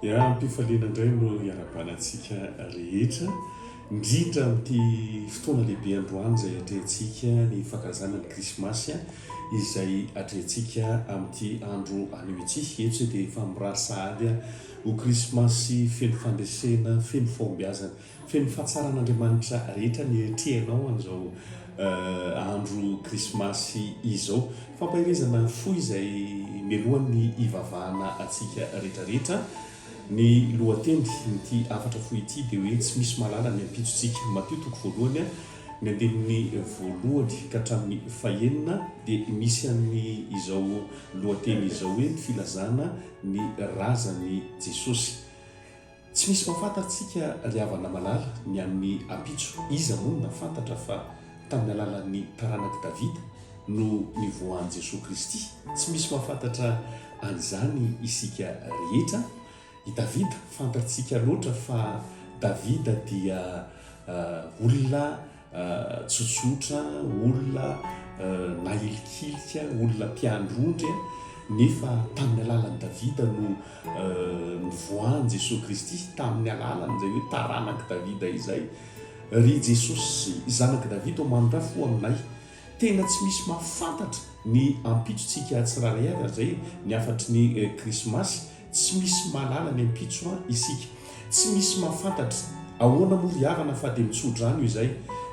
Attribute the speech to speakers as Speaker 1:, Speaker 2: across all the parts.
Speaker 1: ia ampifaliana indray no iarabanantsika rehetra indrindra amin'ity fotoana lehibe androany izay atrehantsika ny fankalazana ny krismasy izay atrehantsika amin'ity andro anio ity eto dia efa mirary sahady ho krismasy feno fandresena feno fombiazana feno fahatsara'Andriamanitra rehetra ny etrehanao an'izao andro krismasy izao fampahirezana fo izay mialohan'ny ivavahana atsika rehetrarehetra ny lohateny nyty afatra fo ity dia hoe tsy misy malala ny ampitsontsika Mateo toko voalohany ny andinin'ny voalohany ka hatramin'ny fahenina dia misy amin'ny izao lohateny izao hoe ny filazana ny razan'ny Jesosy. Tsy misy mahafantatsika ry havana malala ny amin'ny ampitso iza moa na fantatra fa tamin'ny alalan'ny taranaka Davida no nivoahan'i Jesosy Kristy. Tsy misy mahafantatra an'izany isika rehetra. I Davida fantatsika loatra fa Davida dia olona tsotsotra, olona nahilikilika, olona mpiandrondry nefa tamin'ny alalan'i Davida no nivoahan'i Jesosy Kristy tamin'ny alalan'izay hoe taranaka Davida izay. Ry Jesosy zanaka Davida manodra fo aminay tena tsy misy mahafantatra ny ampitsontsika tsiraray avy zay ny afatry ny krismasy. Tsy misy malala ny ampitso isika, tsy misy mahafantatra ahoana moa ry havana fa dia mitsodrano izay.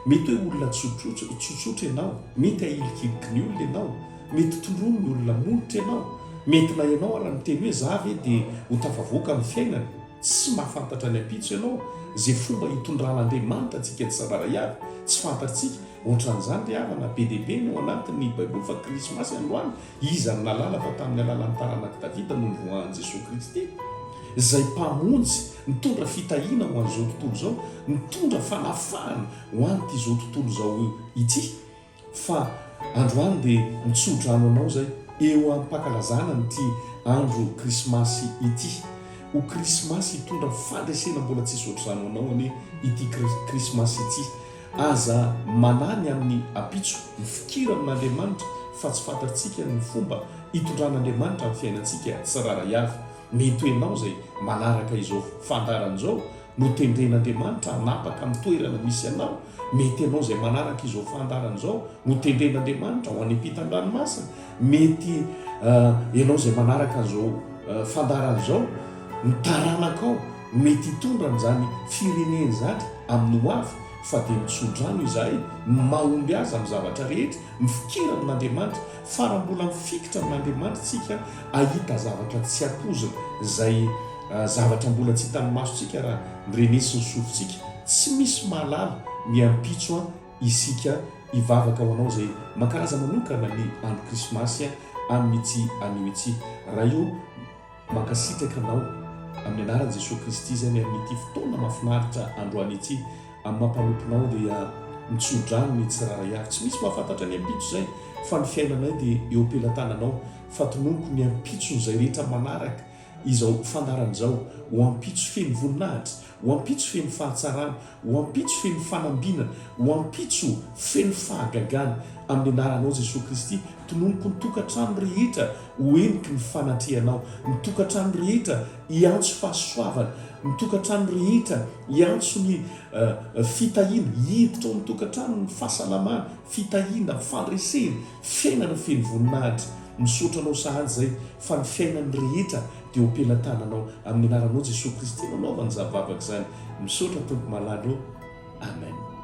Speaker 1: Mety hoe olona tsotsotra ianao, mety ahilikiliky ny olona ianao, mety torono ny olona monitra ianao, mety na ianao ara miteny hoe za ve dia ho tafavoaka amin'ny fiainana. Tsy mahafantatra ny ampitso ianao zay fomba hitondran'Andriamanitra antsika tsiraray avy tsy fantatsika. Ohatran'izany ry havana be dia be no anatin'ny Baiboly fa krismasy androany iza ny nalala fa tamin'ny alalan'ny taranaka Davida no nivoahan'i Jesosy Kristy izay mpamonjy mitondra fitahiana ho an'izao tontolo izao, mitondra fanafahana ho an'ity izao tontolo izao ity. Fa androany dia mitsodrano anao zay eo amin'ny mpankalazana n'ity andro krismasy ity. Ho krismasy hitondra fandresena mbola tsy sotrano anao anie ity krismasy ity. Aza manany amin'ny ampitso mifikira amin'Andriamanitra fa tsy fantatsika ny fomba hitondran'Andriamanitra amin'ny fiainantsika tsiraray avy. Mety ianao zay manaraka izao fandaran'izao no tendren'Andriamanitra hanapaka amin'ny toerana misy anao. Mety ianao zay manaraka izao fandaran'izao no tendren'Andriamanitra ho any ampitan-dranomasina. Mety ianao zay manaraka an'izao fandaran'izao ny taranaka ao mety hitondra n'izany fireneny zany amin'ny ho avy. Fa dia mitsodrano izahay mahomby azy amin'ny zavatra rehetra mifikira amin'Andriamanitra farambola mifikitra amin'Andriamanitra tsika ahita zavatra tsy ampozina izay zavatra mbola tsy hitan'ny masontsika raha nirene sy ny sofintsika. Tsy misy mahalala ny ampitso isika hivavaka ho anao izay mankalaza manokana ny andro krismasy amin'ity anio ity. Raha io mankasitraka anao amin'ny anaran'i Jesosy Kristy zany amin'ity fotoana mahafinaritra androany ity amin'ny mampanomponao dia mitsodrano ny tsiraray avy. Tsy misy mahafantatra ny ampitso zay fa ny fiainanay dia eo am-pelantananao fa tonomboko ny ampitso izay rehetra manaraka izao fandaran'izao. Ho ampitso feno voninahitra, ho ampitso feno fahatsarana, ho ampitso feno fanambinana, ho ampitso feno fahagagana amin'ny anaranao Jesosy Kristy. Tonomboko ny tokantrano rehetra ho eniky ny fanatrehanao, ny tokantrano rehetra hiantso fahasoavana, ny tokantrano rehetra hiantso ny fitahiana, hiditra ao amin'ny tokantrano ny fahasalamana, fitahiana, fandresena, fiainana feno voninahitra. Misotranao sahady zay fa ny fiainany rehetra dia ho am-pelantananao amin'ny anaranao Jesosy Kristy nanaovany zavavaka izany. Misaotra tompo malalo. Amen.